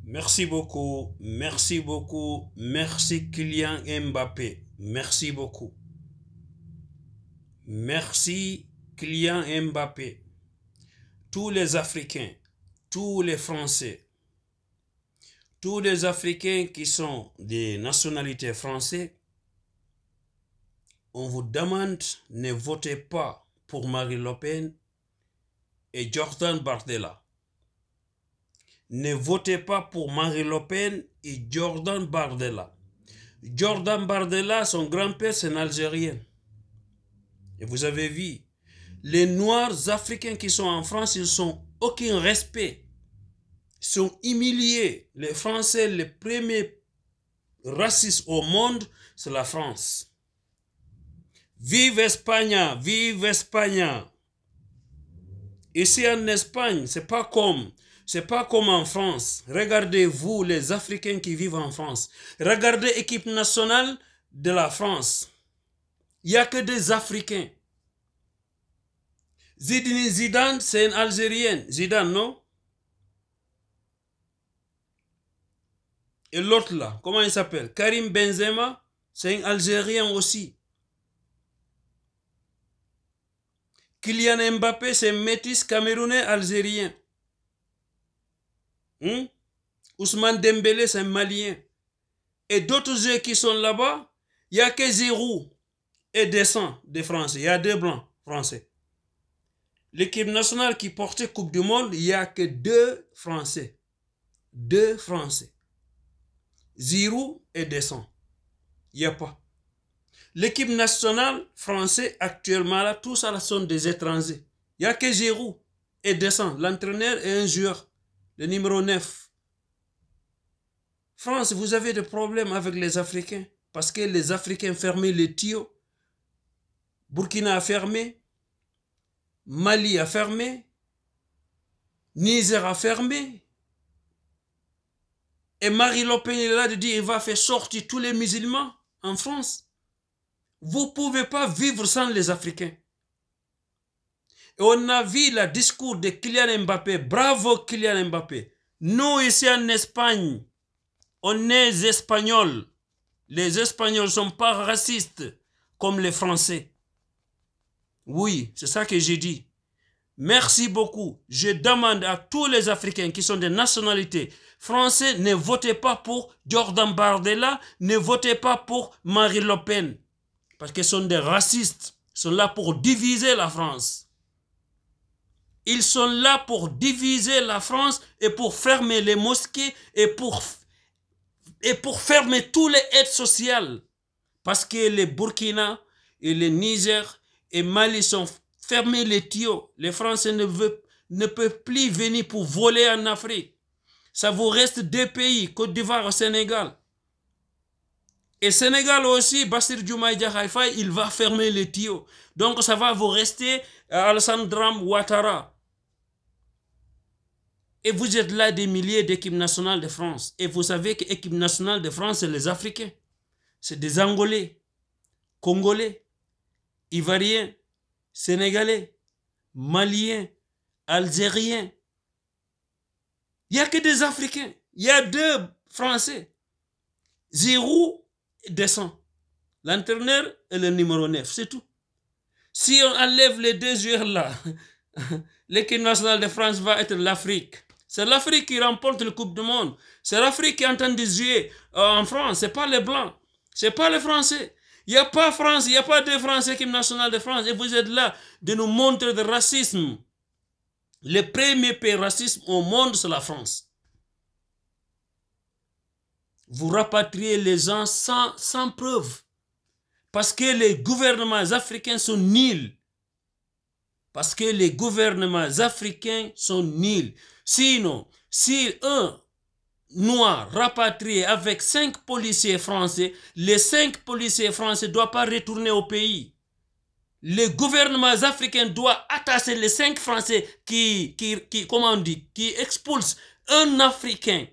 Merci beaucoup, merci beaucoup, merci Kylian Mbappé, merci beaucoup. Merci Kylian Mbappé. Tous les Africains, tous les Français, tous les Africains qui sont des nationalités françaises, on vous demande, ne votez pas pour Marine Le Pen et Jordan Bardella. Ne votez pas pour Marine Le Pen et Jordan Bardella. Jordan Bardella, son grand-père, c'est un Algérien. Et vous avez vu, les Noirs africains qui sont en France, ils n'ont aucun respect. Ils sont humiliés. Les Français, les premiers racistes au monde, c'est la France. Vive Espagne, vive Espagne. Ici en Espagne, c'est pas comme en France. Regardez-vous les Africains qui vivent en France. Regardez l'équipe nationale de la France. Il n'y a que des Africains. Zinedine Zidane, c'est un Algérien. Zidane, non? Et l'autre là, comment il s'appelle? Karim Benzema, c'est un Algérien aussi. Kylian Mbappé, c'est un métis camerounais algérien. Ousmane Dembélé, c'est un Malien. Et d'autres jeux qui sont là-bas, il n'y a que Giroud et Deschamps des Français. Il y a deux blancs français. L'équipe nationale qui portait Coupe du Monde, il n'y a que deux Français. Deux Français. Giroud et Deschamps. Il n'y a pas. L'équipe nationale française actuellement, là, tous ça sont des étrangers. Il n'y a que Giroud et Deschamps, l'entraîneur et un joueur, le numéro 9. France, vous avez des problèmes avec les Africains parce que les Africains fermaient les tuyaux. Burkina a fermé. Mali a fermé. Niger a fermé. Et Marine Le Pen est là de dire qu'il va faire sortir tous les musulmans en France. Vous ne pouvez pas vivre sans les Africains. Et on a vu le discours de Kylian Mbappé. Bravo Kylian Mbappé. Nous ici en Espagne, on est Espagnols. Les Espagnols ne sont pas racistes comme les Français. Oui, c'est ça que j'ai dit. Merci beaucoup. Je demande à tous les Africains qui sont des nationalités françaises, ne votez pas pour Jordan Bardella, ne votez pas pour Marine Le Pen. Parce qu'ils sont des racistes. Ils sont là pour diviser la France. Ils sont là pour diviser la France et pour fermer les mosquées et pour fermer tous les aides sociales. Parce que les Burkina et les Niger et Mali sont fermés les tuyaux. Les Français ne peuvent plus venir pour voler en Afrique. Ça vous reste deux pays, Côte d'Ivoire et Sénégal. Et Sénégal aussi, Bassirou Diomaye Diakhar Faye, il va fermer les tuyaux. Donc ça va vous rester Alassane Dramane Ouattara. Et vous êtes là des milliers d'équipes nationales de France. Et vous savez que l'équipe nationale de France, c'est les Africains. C'est des Angolais, Congolais, Ivoiriens, Sénégalais, Maliens, Algériens. Il n'y a que des Africains. Il y a deux Français. Giroud et Deschamps. L'entraîneur et le numéro 9, c'est tout. Si on enlève les deux joueurs là, l'équipe nationale de France va être l'Afrique. C'est l'Afrique qui remporte la Coupe du Monde. C'est l'Afrique qui est en train de jouer en France. Ce n'est pas les Blancs. Ce n'est pas les Français. Il n'y a pas France, il n'y a pas de France, équipe nationale de France. Et vous êtes là de nous montrer le racisme. Le premier pays raciste au monde, c'est la France. Vous rapatriez les gens sans preuve. Parce que les gouvernements africains sont nuls. Parce que les gouvernements africains sont nuls. Sinon, si un noir rapatrié avec 5 policiers français, les 5 policiers français ne doivent pas retourner au pays. Les gouvernements africains doivent attacher les 5 Français qui expulsent un Africain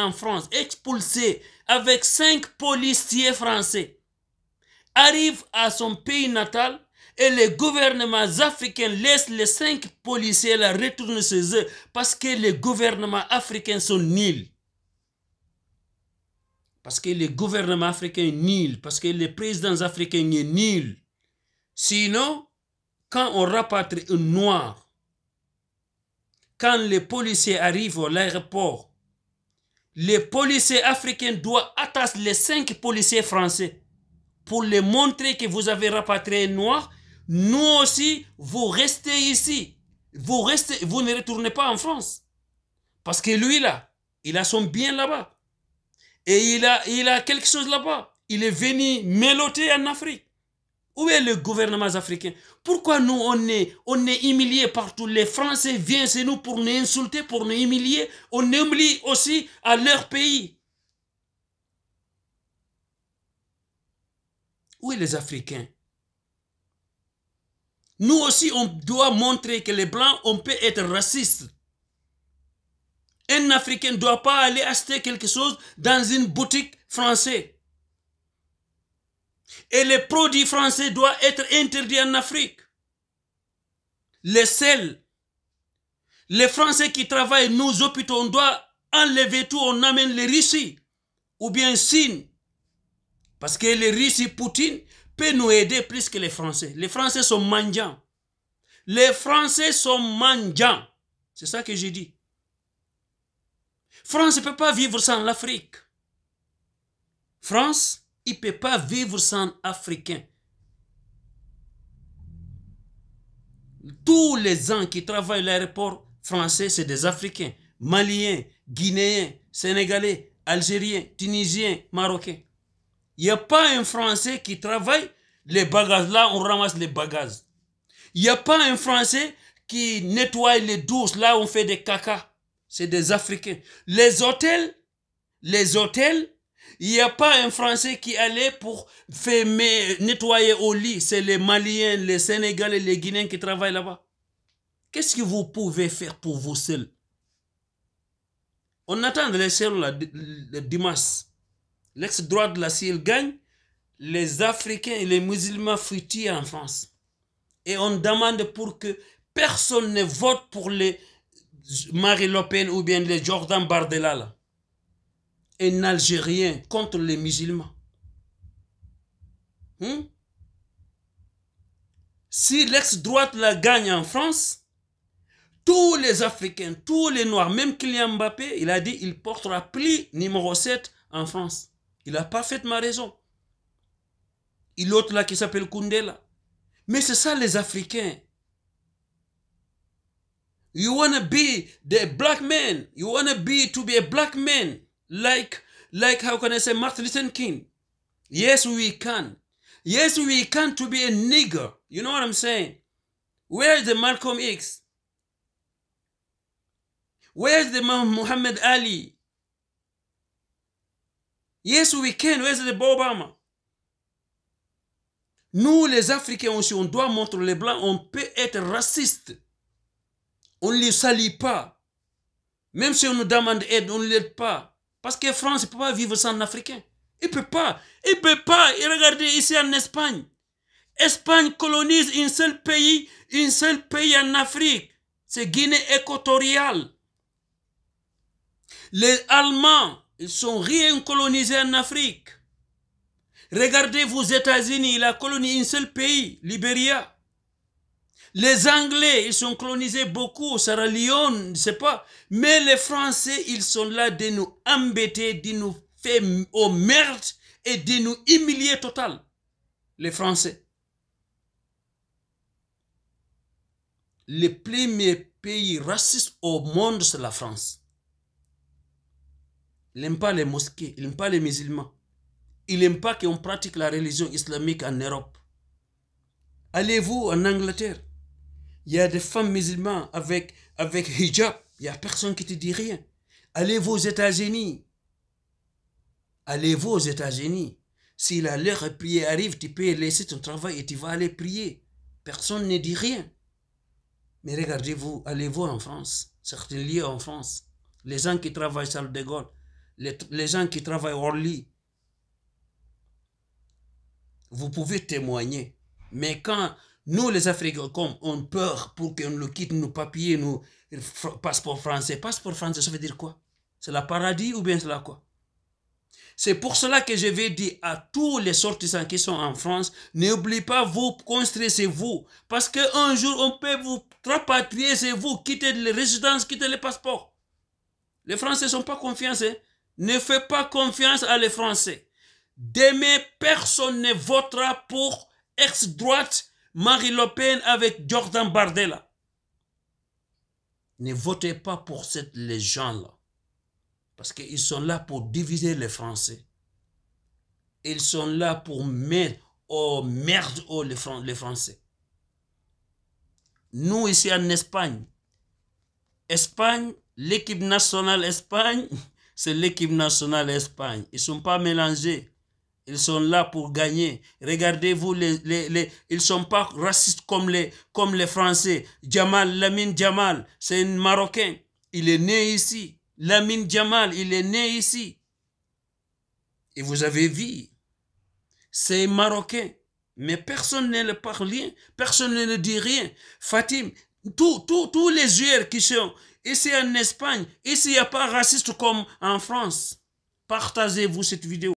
en France, expulsé avec 5 policiers français, arrive à son pays natal Et les gouvernements africains laissent les 5 policiers là retourner chez eux parce que les gouvernements africains sont nuls. Parce que les gouvernements africains sont nuls. Parce que les présidents africains sont nuls. Sinon, quand on rapatrie un noir, quand les policiers arrivent à l'aéroport, les policiers africains doivent attacher les 5 policiers français pour les montrer que vous avez rapatrié un noir. Nous aussi, vous restez ici. Vous ne retournez pas en France. Parce que lui, là, il a son bien là-bas. Et il a quelque chose là-bas. Il est venu méloter en Afrique. Où est le gouvernement africain? Pourquoi nous, on est humiliés partout? Les Français viennent chez nous pour nous insulter, pour nous humilier. On humilie aussi à leur pays. Où est les Africains? Nous aussi, on doit montrer que les Blancs, on peut être racistes. Un Africain ne doit pas aller acheter quelque chose dans une boutique française. Et les produits français doivent être interdits en Afrique. Les sels. Les Français qui travaillent, nos hôpitaux, on doit enlever tout, on amène les Russes. Ou bien Chine. Parce que les Russes, Poutine, peut nous aider plus que les Français. Les Français sont mendiants. Les Français sont mendiants. C'est ça que j'ai dit. France ne peut pas vivre sans l'Afrique. France, il ne peut pas vivre sans Africains. Tous les gens qui travaillent à l'aéroport français, c'est des Africains. Maliens, Guinéens, Sénégalais, Algériens, Tunisiens, Marocains. Il n'y a pas un Français qui travaille, les bagages là, on ramasse les bagages. Il n'y a pas un Français qui nettoie les douches, là on fait des caca. C'est des Africains. Les hôtels, il n'y a pas un Français qui allait pour faire nettoyer au lit. C'est les Maliens, les Sénégalais, les Guinéens qui travaillent là-bas. Qu'est-ce que vous pouvez faire pour vous seuls? On attend les seuls le dimanche. L'ex-droite, là, s'il gagne, les Africains et les musulmans frétillent en France. Et on demande pour que personne ne vote pour les Marine Le Pen ou bien les Jordan Bardella là. Un Algérien contre les musulmans. Si l'ex-droite la gagne en France, tous les Africains, tous les Noirs, même Kylian Mbappé, il a dit il portera pli numéro 7 en France. Il a parfaitement raison. Et l'autre là qui s'appelle Koundé là. Mais c'est ça les Africains. You wanna be the black man. You wanna be to be a black man. Like how can I say Martin Luther King. Yes, we can. Yes, we can to be a nigger. You know what I'm saying? Where is the Malcolm X? Where is the Muhammad Ali? Yes, we can. Where is the Obama? Nous, les Africains aussi, on doit montrer les Blancs, on peut être raciste. On ne les salue pas. Même si on nous demande aide, on ne l'aide pas. Parce que France ne peut pas vivre sans Africain. Il ne peut pas. Il ne peut pas. Et regardez ici en Espagne. Espagne colonise un seul pays en Afrique. C'est Guinée équatoriale. Les Allemands, ils sont rien colonisés en Afrique. Regardez vos États-Unis, il a colonisé un seul pays, Libéria. Les Anglais, ils sont colonisés beaucoup, Sierra Leone, je ne sais pas. Mais les Français, ils sont là de nous embêter, de nous faire au merde et de nous humilier total. Les Français. Le premier pays raciste au monde, c'est la France. Il n'aime pas les mosquées, il n'aime pas les musulmans. Il n'aime pas qu'on pratique la religion islamique en Europe. Allez-vous en Angleterre? Il y a des femmes musulmanes avec hijab. Il n'y a personne qui te dit rien. Allez-vous aux États-Unis? Allez-vous aux États-Unis? Si la l'heure de prier arrive, tu peux laisser ton travail et tu vas aller prier. Personne ne dit rien. Mais regardez-vous, allez-vous en France, certains lieux en France, les gens qui travaillent Charles de Gaulle, les gens qui travaillent Orly, vous pouvez témoigner. Mais quand Nous, les Africains, comme on peur pour qu'on nous quitte nos papiers, nos passeports français. Passeport français, ça veut dire quoi? C'est la paradis ou bien c'est la quoi? C'est pour cela que je vais dire à tous les sortissants qui sont en France, n'oubliez pas, vous construire chez vous. Parce qu'un jour, on peut vous rapatrier chez vous, quitter les résidences, quitter les passeports. Les Français ne sont pas confiants. Hein? Ne faites pas confiance à les Français. Demain, personne ne votera pour ex-droite Marine Le Pen avec Jordan Bardella. Ne votez pas pour les gens-là. Parce qu'ils sont là pour diviser les Français. Ils sont là pour mettre au merde les Français. Nous, ici en Espagne, l'équipe nationale Espagne, c'est l'équipe nationale Espagne. Ils ne sont pas mélangés. Ils sont là pour gagner. Regardez-vous, ils ne sont pas racistes comme les Français. Lamine Jamal, c'est un Marocain. Il est né ici. Lamine Jamal, il est né ici. Et vous avez vu, c'est Marocain. Mais personne ne le parle rien. Personne ne le dit rien. Fatim, tous les joueurs qui sont ici en Espagne, ici il n'y a pas raciste comme en France. Partagez-vous cette vidéo.